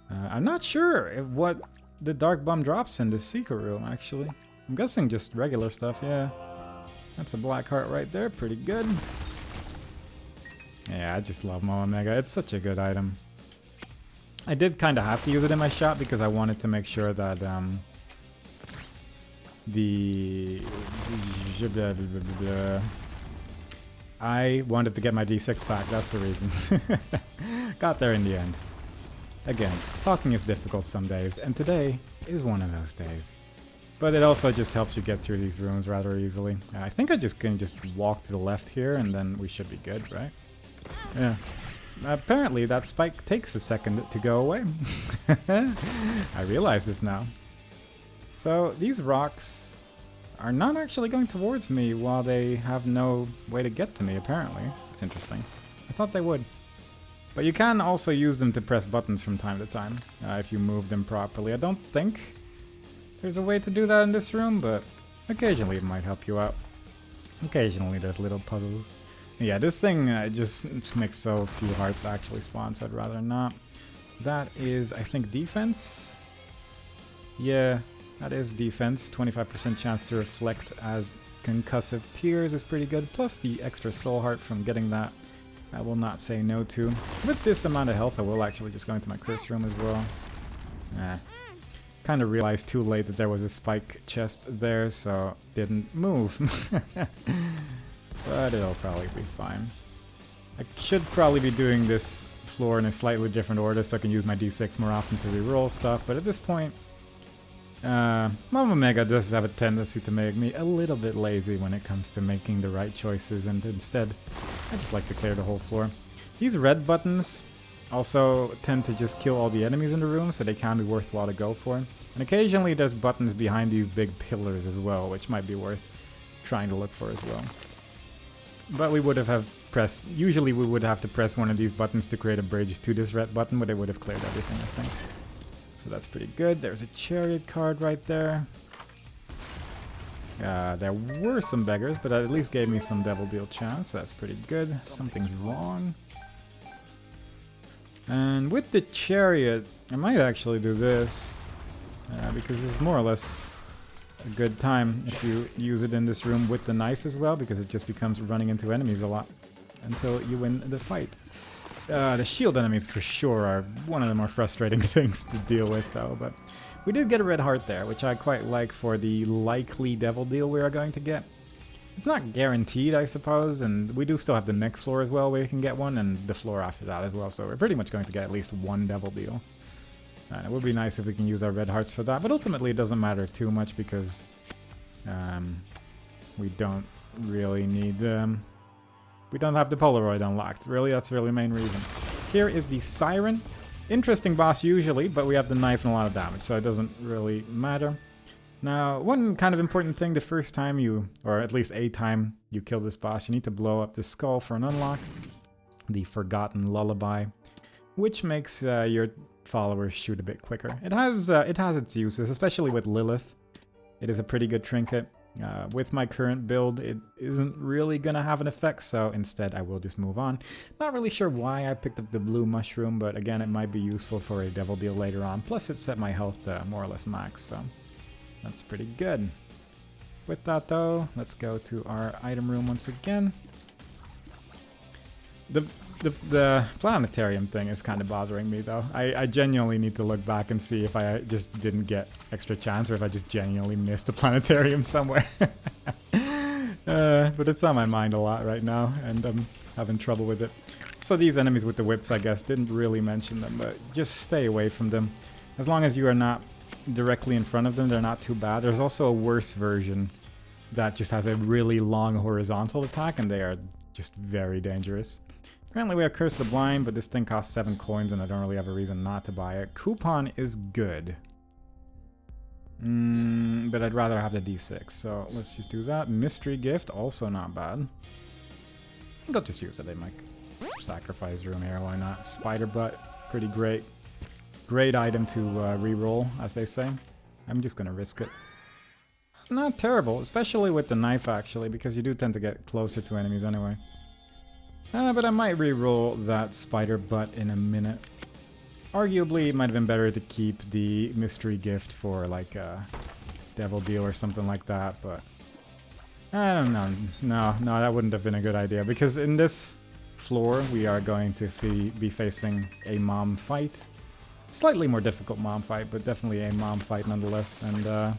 I'm not sure what the Dark Bomb drops in this secret room actually. I'm guessing just regular stuff, yeah. That's a black heart right there, pretty good. Yeah, I just love Moa Mega. It's such a good item. I did kind of have to use it in my shop because I wanted to make sure that I wanted to get my D6 back. That's the reason. Got there in the end. Again, talking is difficult some days, and today is one of those days. But it also just helps you get through these rooms rather easily. I think I can just walk to the left here, and then we should be good, right? Yeah. Apparently that spike takes a second to go away. I realize this now. So these rocks are not actually going towards me while they have no way to get to me, apparently. It's interesting. I thought they would. But you can also use them to press buttons from time to time, if you move them properly. I don't think there's a way to do that in this room, but occasionally it might help you out. Occasionally there's little puzzles. Yeah, this thing just makes so few hearts actually spawn, so I'd rather not. That is, I think, defense? Yeah, that is defense. 25% chance to reflect as concussive tears is pretty good, plus the extra soul heart from getting that I will not say no to. With this amount of health, I will actually just go into my curse room as well. Kind of realized too late that there was a spike chest there, so didn't move. But it'll probably be fine. I should probably be doing this floor in a slightly different order so I can use my D6 more often to reroll stuff, but at this point, Moa Mega does have a tendency to make me a little bit lazy when it comes to making the right choices, and instead, I just like to clear the whole floor. These red buttons also tend to just kill all the enemies in the room, so they can be worthwhile to go for. And occasionally there's buttons behind these big pillars as well, which might be worth trying to look for as well. But we would have pressed, usually we would have to press one of these buttons to create a bridge to this red button, but it would have cleared everything, I think. So that's pretty good. There's a chariot card right there. There were some beggars, but that at least gave me some devil deal chance. That's pretty good. Something's wrong. And with the chariot, I might actually do this. Because this is more or less a good time if you use it in this room with the knife as well, because it just becomes running into enemies a lot until you win the fight. The shield enemies for sure are one of the more frustrating things to deal with though, but we did get a red heart there, which I quite like for the likely devil deal we are going to get. It's not guaranteed, I suppose, and we do still have the next floor as well where you can get one, and the floor after that as well, so we're pretty much going to get at least one devil deal. And it would be nice if we can use our red hearts for that, but ultimately it doesn't matter too much because we don't really need... we don't have the Polaroid unlocked. Really, that's really the main reason. Here is the Siren. Interesting boss usually, but we have the knife and a lot of damage, so it doesn't really matter. Now, one kind of important thing, the first time you, or at least a time you kill this boss, you need to blow up the skull for an unlock. The Forgotten Lullaby, which makes your followers shoot a bit quicker. It has its uses, especially with Lilith. It is a pretty good trinket. With my current build, it isn't really gonna have an effect, so instead I will just move on. Not really sure why I picked up the blue mushroom, but again, it might be useful for a devil deal later on. Plus, it set my health more or less max, so that's pretty good. With that though, let's go to our item room once again. The planetarium thing is kind of bothering me though. I genuinely need to look back and see if I just didn't get extra chance or if I just genuinely missed a planetarium somewhere. But it's on my mind a lot right now and I'm having trouble with it. So these enemies with the whips, I guess, didn't really mention them, but just stay away from them. As long as you are not directly in front of them, they're not too bad. There's also a worse version that just has a really long horizontal attack and they are just very dangerous. Apparently we have Curse of the Blind, but this thing costs 7 coins and I don't really have a reason not to buy it. Coupon is good. But I'd rather have the D6, so let's just do that. Mystery Gift, also not bad. I think I'll just use it in my sacrifice room here, why not? Spider Butt, pretty great. Great item to reroll, as they say. I'm just gonna risk it. Not terrible, especially with the knife actually, because you do tend to get closer to enemies anyway. But I might re-roll that Spider Butt in a minute. Arguably, it might have been better to keep the Mystery Gift for like a Devil Deal or something like that, but I don't know. No, that wouldn't have been a good idea, because in this floor, we are going to be facing a mom fight. Slightly more difficult mom fight, but definitely a mom fight nonetheless. And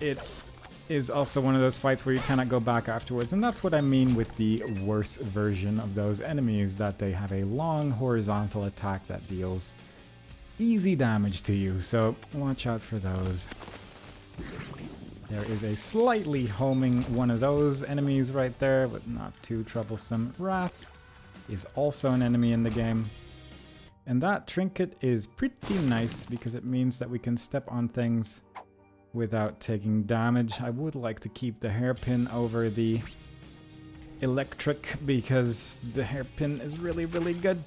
it is also one of those fights where you cannot go back afterwards. And that's what I mean with the worse version of those enemies, that they have a long horizontal attack that deals easy damage to you. So watch out for those. There is a slightly homing one of those enemies right there, but not too troublesome. Wrath is also an enemy in the game. And that trinket is pretty nice because it means that we can step on things without taking damage. I would like to keep the hairpin over the electric because the hairpin is really, really good.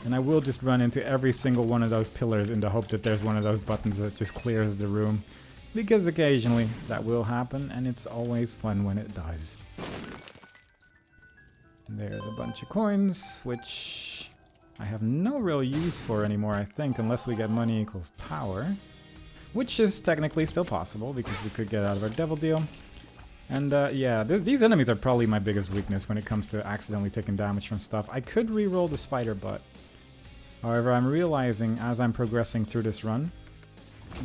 And I will just run into every single one of those pillars in the hope that there's one of those buttons that just clears the room. Because occasionally that will happen, and it's always fun when it does. There's a bunch of coins, which I have no real use for anymore, I think, unless we get money equals power. Which is technically still possible, because we could get out of our devil deal. And yeah, these enemies are probably my biggest weakness when it comes to accidentally taking damage from stuff. I could re-roll the spider butt. However, I'm realizing as I'm progressing through this run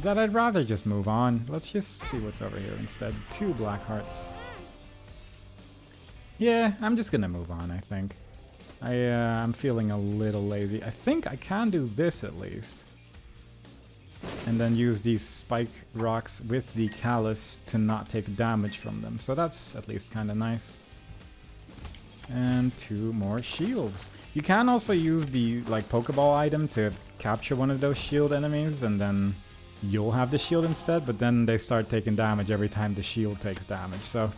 that I'd rather just move on. Let's just see what's over here instead. 2 black hearts. Yeah, I'm just gonna move on, I think. I'm feeling a little lazy. I think I can do this at least. And then use these spike rocks with the callus to not take damage from them. So that's at least kind of nice. And 2 more shields. You can also use the Pokeball item to capture one of those shield enemies, and then you'll have the shield instead, but then they start taking damage every time the shield takes damage. So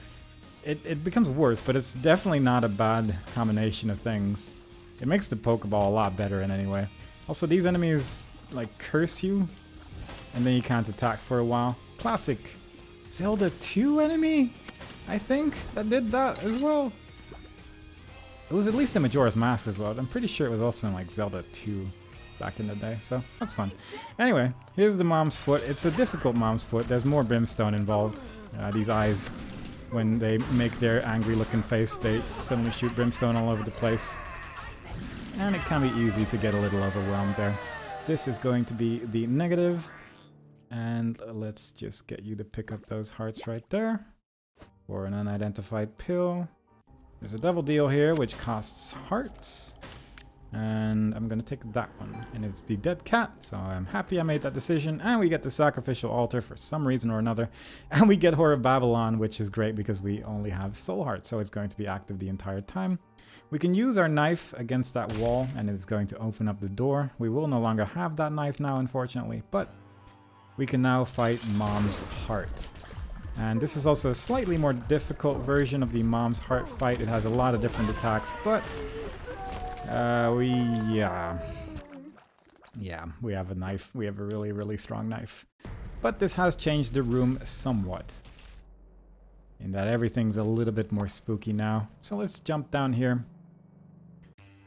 it becomes worse, but it's definitely not a bad combination of things. It makes the Pokeball a lot better in any way. Also, these enemies curse you, and then you can't attack for a while. Classic Zelda 2 enemy, I think, that did that as well. It was at least in Majora's Mask as well. I'm pretty sure it was also in Zelda 2 back in the day, so that's fun. Anyway, here's the mom's foot. It's a difficult mom's foot. There's more brimstone involved. These eyes, when they make their angry looking face, they suddenly shoot brimstone all over the place. And it can be easy to get a little overwhelmed there. This is going to be the negative. And let's just get you to pick up those hearts right there. For an unidentified pill. There's a double deal here, which costs hearts. And I'm gonna take that one. And it's the dead cat, so I'm happy I made that decision. And we get the sacrificial altar for some reason or another. And we get Whore of Babylon, which is great because we only have soul hearts, so it's going to be active the entire time. We can use our knife against that wall, and it's going to open up the door. We will no longer have that knife now, unfortunately, but we can now fight Mom's Heart. And this is also a slightly more difficult version of the Mom's Heart fight. It has a lot of different attacks, but we have a knife. We have a really, really strong knife. But this has changed the room somewhat, in that everything's a little bit more spooky now. So let's jump down here.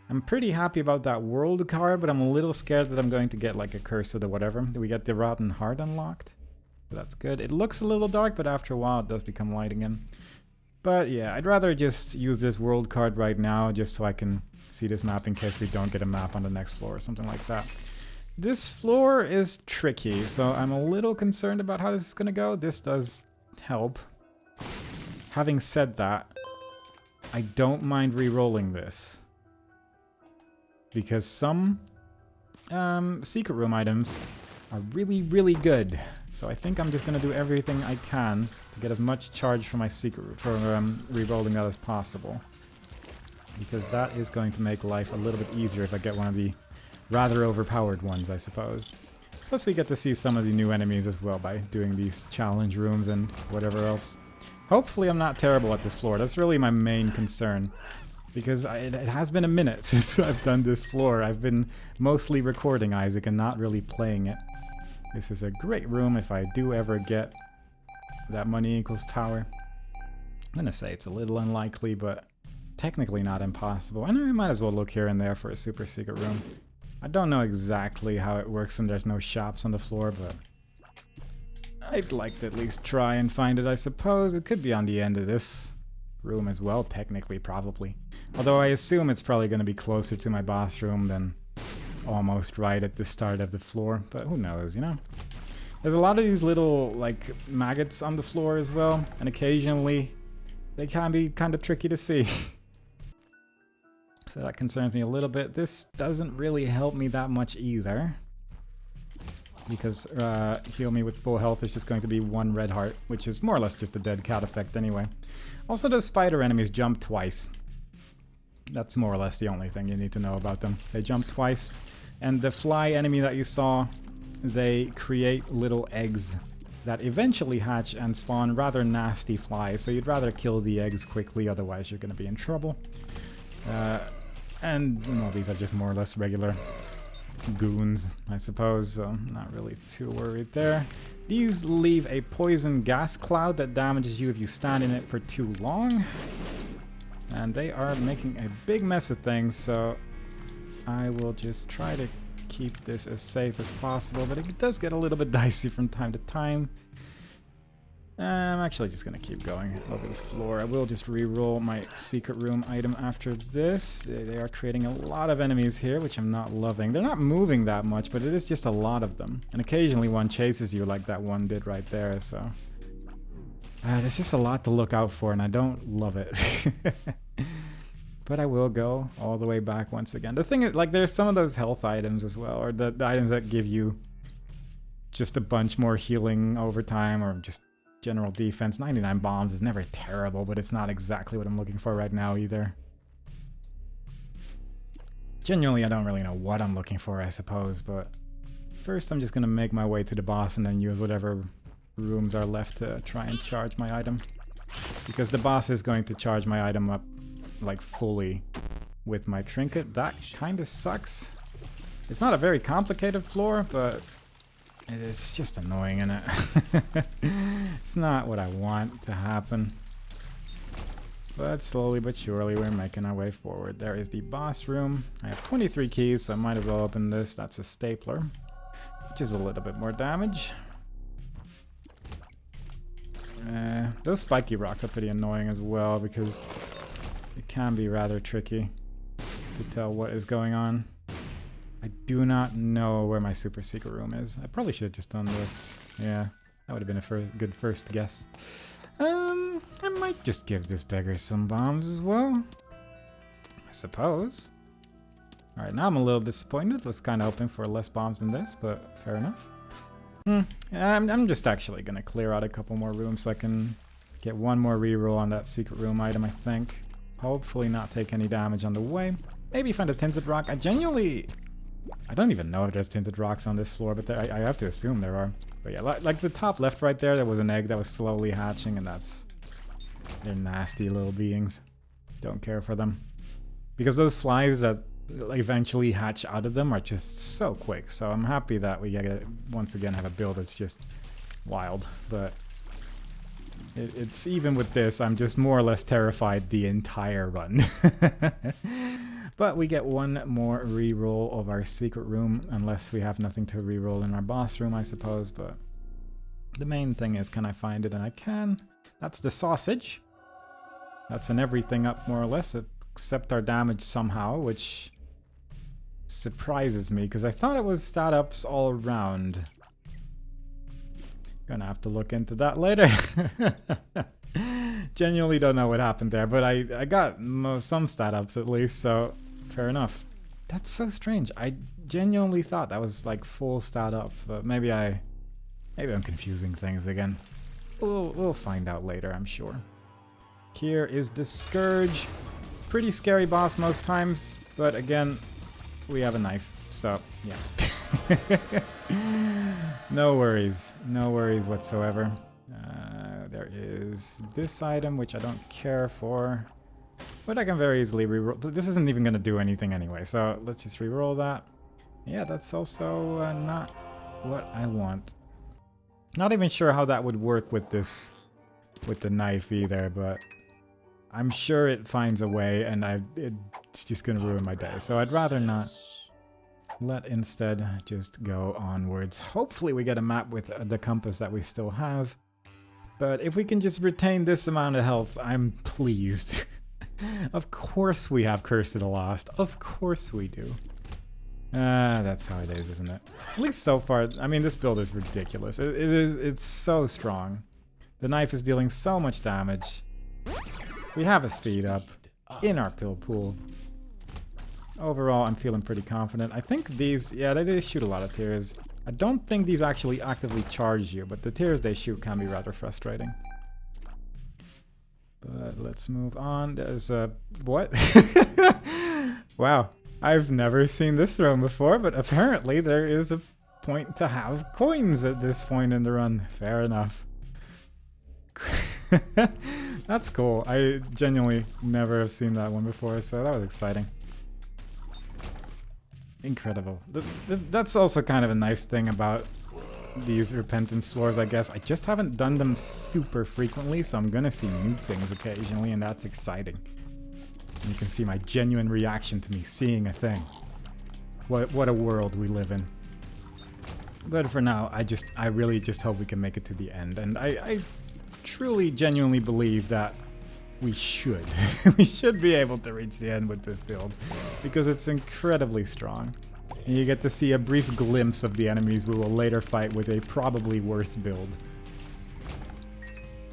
I'm pretty happy about that world card, but I'm a little scared that I'm going to get a curse or the whatever. We get the Rotten Heart unlocked. So that's good. It looks a little dark, but after a while it does become light again. But yeah, I'd rather just use this world card right now, just so I can see this map in case we don't get a map on the next floor or something like that. This floor is tricky, so I'm a little concerned about how this is going to go. This does help. Having said that, I don't mind re-rolling this. Because some secret room items are really, really good. So I think I'm just going to do everything I can to get as much charge for my secret re-rolling that as possible. Because that is going to make life a little bit easier if I get one of the rather overpowered ones, I suppose. Plus we get to see some of the new enemies as well by doing these challenge rooms and whatever else. Hopefully I'm not terrible at this floor. That's really my main concern. Because it has been a minute since I've done this floor. I've been mostly recording Isaac and not really playing it. This is a great room if I do ever get that money equals power. I'm gonna say it's a little unlikely, but technically not impossible. And I might as well look here and there for a super secret room. I don't know exactly how it works when there's no shops on the floor, but I'd like to at least try and find it, I suppose. It could be on the end of this room as well, technically, probably. Although I assume it's probably going to be closer to my bathroom than almost right at the start of the floor. But who knows, you know? There's a lot of these little, like, maggots on the floor as well. And occasionally, they can be kind of tricky to see. So that concerns me a little bit. This doesn't really help me that much either. Because heal me with full health is just going to be 1 red heart, which is more or less just a dead cat effect anyway. Also, those spider enemies jump twice. That's more or less the only thing you need to know about them. They jump twice. And the fly enemy that you saw, they create little eggs that eventually hatch and spawn rather nasty flies. So you'd rather kill the eggs quickly, otherwise you're going to be in trouble. And well, these are just more or less regular goons, I suppose, so I'm not really too worried there. These leave a poison gas cloud that damages you if you stand in it for too long. And they are making a big mess of things, so I will just try to keep this as safe as possible, but it does get a little bit dicey from time to time. I'm actually just going to keep going over the floor. I will just re-roll my secret room item after this. They are creating a lot of enemies here, which I'm not loving. They're not moving that much, but it is just a lot of them. And occasionally one chases you like that one did right there, so... there's just a lot to look out for, and I don't love it. But I will go all the way back once again. The thing is, like, there's some of those health items as well, or the items that give you just a bunch more healing over time, or just general defense. 99 bombs is never terrible, but it's not exactly what I'm looking for right now either. Genuinely, I don't really know what I'm looking for, I suppose, but first I'm just gonna make my way to the boss and then use whatever rooms are left to try and charge my item. Because the boss is going to charge my item up, like, fully with my trinket. That kind of sucks. It's not a very complicated floor, but it's just annoying, isn't it? It's not what I want to happen. But slowly but surely we're making our way forward. There is the boss room. I have 23 keys, so I might as well open this. That's a stapler, which is a little bit more damage. Those spiky rocks are pretty annoying as well, because it can be rather tricky to tell what is going on. I do not know where my super secret room is. I probably should have just done this. Yeah, that would have been a good first guess. I might just give this beggar some bombs as well, I suppose. Alright, now I'm a little disappointed. Was kind of hoping for less bombs than this, but fair enough. I'm just actually going to clear out a couple more rooms so I can get one more reroll on that secret room item, I think. Hopefully not take any damage on the way. Maybe find a tinted rock. I don't even know if there's tinted rocks on this floor, but I have to assume there are. But yeah, like the top left right there was an egg that was slowly hatching, and they're nasty little beings. Don't care for them. Because those flies that eventually hatch out of them are just so quick, so I'm happy that we once again have a build that's just wild. But it's even with this, I'm just more or less terrified the entire run. But we get one more reroll of our secret room, unless we have nothing to reroll in our boss room, I suppose. But the main thing is, can I find it? And I can. That's the sausage. That's an everything up more or less, except our damage somehow, which surprises me, because I thought it was stat ups all around. Gonna have to look into that later. Genuinely don't know what happened there, but I got some stat ups at least, so fair enough. That's so strange. I genuinely thought that was like full stat ups, but maybe I'm confusing things again. We'll find out later, I'm sure. Here is the Scourge. Pretty scary boss most times, but again, we have a knife, so yeah. No worries whatsoever. There is this item, which I don't care for, but I can very easily reroll. But this isn't even going to do anything anyway, so let's just reroll that. Yeah, that's also not what I want. Not even sure how that would work with the knife either, but I'm sure it finds a way, and it's just going to ruin my day. So I'd rather not. Let instead just go onwards. Hopefully we get a map with the compass that we still have. But if we can just retain this amount of health, I'm pleased. Of course we have Curse to the Lost. Of course we do. That's how it is, isn't it? At least so far. I mean, this build is ridiculous. It's so strong. The knife is dealing so much damage. We have a speed up in our pill pool. Overall, I'm feeling pretty confident. I think these, yeah, they do shoot a lot of tears. I don't think these actually actively charge you, but the tears they shoot can be rather frustrating. But let's move on. There's a... what? Wow. I've never seen this room before, but apparently there is a point to have coins at this point in the run. Fair enough. That's cool. I genuinely never have seen that one before, so that was exciting. Incredible. That's also kind of a nice thing about these repentance floors, I guess. I just haven't done them super frequently, so I'm gonna see new things occasionally, and that's exciting. And you can see my genuine reaction to me seeing a thing. What a world we live in. But for now, I really just hope we can make it to the end, and I truly, genuinely believe that we should. We should be able to reach the end with this build, because it's incredibly strong. And you get to see a brief glimpse of the enemies we will later fight with a probably worse build.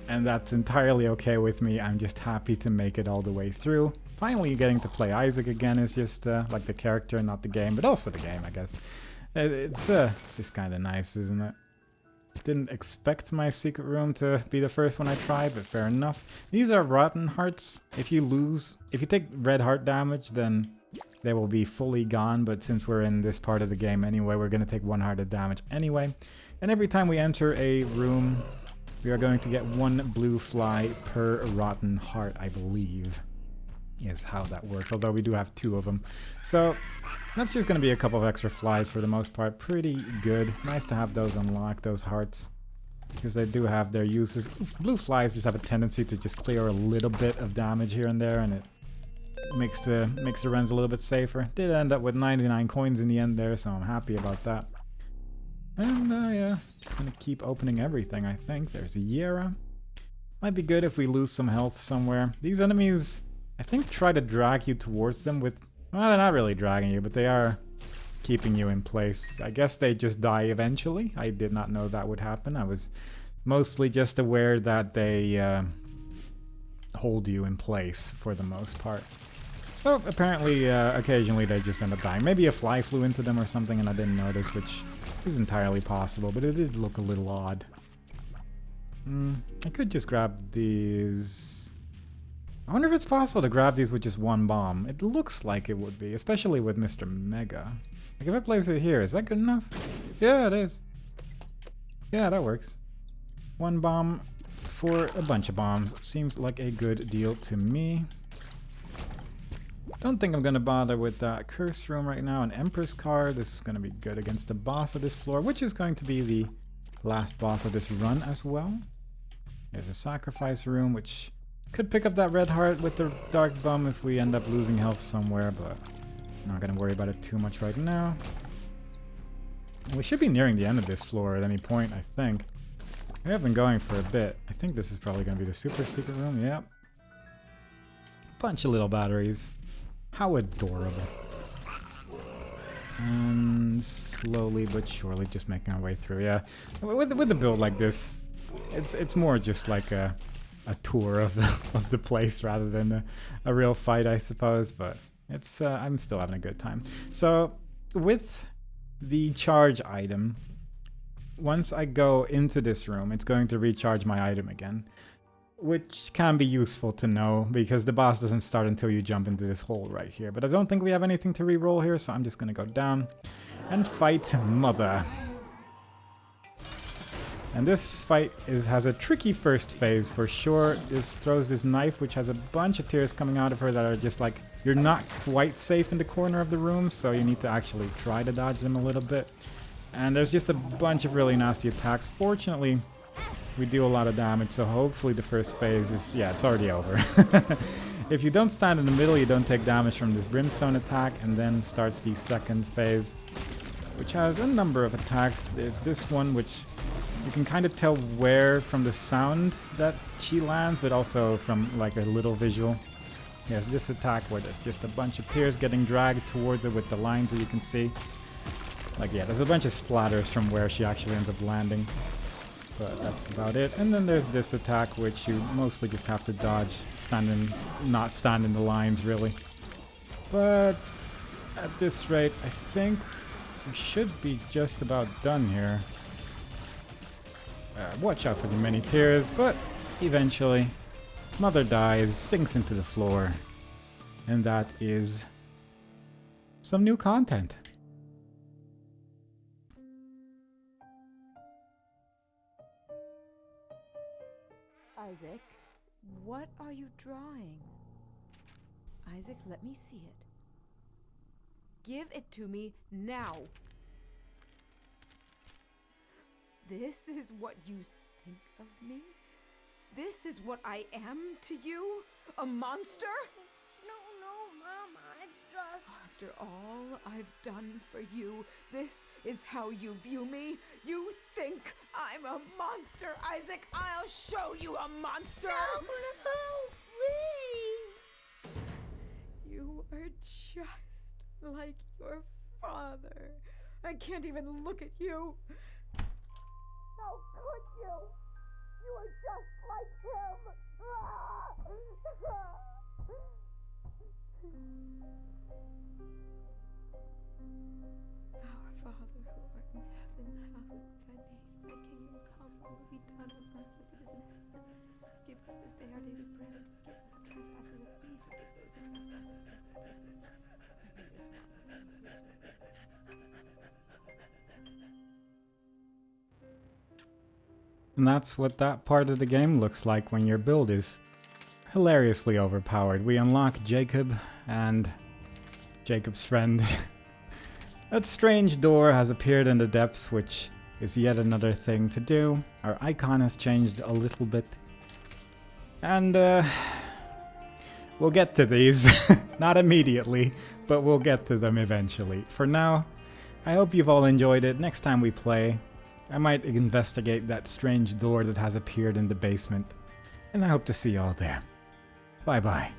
And that's entirely okay with me. I'm just happy to make it all the way through. Finally getting to play Isaac again is just like the character, not the game, but also the game, I guess. It's just kind of nice, isn't it? Didn't expect my secret room to be the first one I tried, but fair enough. These are rotten hearts. If you take red heart damage, then they will be fully gone, but since we're in this part of the game anyway, we're going to take 1 heart of damage anyway. And every time we enter a room, we are going to get 1 blue fly per rotten heart, I believe, is how that works, although we do have 2 of them. So that's just going to be a couple of extra flies for the most part. Pretty good. Nice to have those unlocked, those hearts, because they do have their uses. Blue flies just have a tendency to just clear a little bit of damage here and there, and it makes the runs a little bit safer. Did end up with 99 coins in the end there, so I'm happy about that. And yeah, just gonna keep opening everything, I think. There's a Yera. Might be good if we lose some health somewhere. These enemies, I think, try to drag you towards them with... well, they're not really dragging you, but they are keeping you in place. I guess they just die eventually. I did not know that would happen. I was mostly just aware that they hold you in place for the most part. So apparently, occasionally they just end up dying. Maybe a fly flew into them or something and I didn't notice, which is entirely possible, but it did look a little odd. I could just grab these. I wonder if it's possible to grab these with just 1 bomb. It looks like it would be, especially with Mr. Mega. Like if I place it here, is that good enough? Yeah, it is. Yeah, that works. 1 bomb for a bunch of bombs. Seems like a good deal to me. Don't think I'm going to bother with that curse room right now. An Empress card. This is going to be good against the boss of this floor, which is going to be the last boss of this run as well. There's a sacrifice room, which could pick up that red heart with the dark bum if we end up losing health somewhere, but I'm not going to worry about it too much right now. We should be nearing the end of this floor at any point, I think. We have been going for a bit. I think this is probably going to be the super secret room. Yep. Bunch of little batteries. How adorable. And slowly but surely just making our way through. Yeah, with a build like this, it's more just like a tour of the place rather than a real fight, I suppose. But it's I'm still having a good time. So with the charge item, once I go into this room, it's going to recharge my item again, which can be useful to know because the boss doesn't start until you jump into this hole right here. But I don't think we have anything to re-roll here, so I'm just gonna go down and fight Mother. And this fight has a tricky first phase for sure. This throws this knife which has a bunch of tears coming out of her that are just like, you're not quite safe in the corner of the room, so you need to actually try to dodge them a little bit. And there's just a bunch of really nasty attacks. Fortunately, we do a lot of damage, so hopefully the first phase is... yeah, it's already over. If you don't stand in the middle, you don't take damage from this brimstone attack, and then starts the second phase, which has a number of attacks. There's this one, which you can kind of tell where from the sound that she lands, but also from like a little visual. There's this attack where there's just a bunch of tears getting dragged towards it with the lines that you can see. Like, yeah, there's a bunch of splatters from where she actually ends up landing. But that's about it. And then there's this attack, which you mostly just have to dodge, not stand in the lines, really. But at this rate, I think we should be just about done here. Watch out for the many tears, but eventually, Mother dies, sinks into the floor. And that is some new content. Isaac, what are you drawing? Isaac, let me see it. Give it to me now. This is what you think of me? This is what I am to you? A monster? No, Mama, it's just... After all I've done for you, this is how you view me? You think I'm a monster, Isaac? I'll show you a monster! No, please! You are just like your father. I can't even look at you. How could you? You are just like him! Our Father who art in heaven, hallowed be thy name. Thy kingdom come, thy will be done on earth as it is in heaven. Give us this day our daily bread, and forgive us our trespasses as we forgive those who trespass against us. And lead us not into temptation. And that's what that part of the game looks like when your build is hilariously overpowered. We unlock Jacob and Jacob's friend. That strange door has appeared in the depths, which is yet another thing to do. Our icon has changed a little bit. And we'll get to these. Not immediately, but we'll get to them eventually. For now, I hope you've all enjoyed it. Next time we play, I might investigate that strange door that has appeared in the basement. And I hope to see you all there. Bye bye.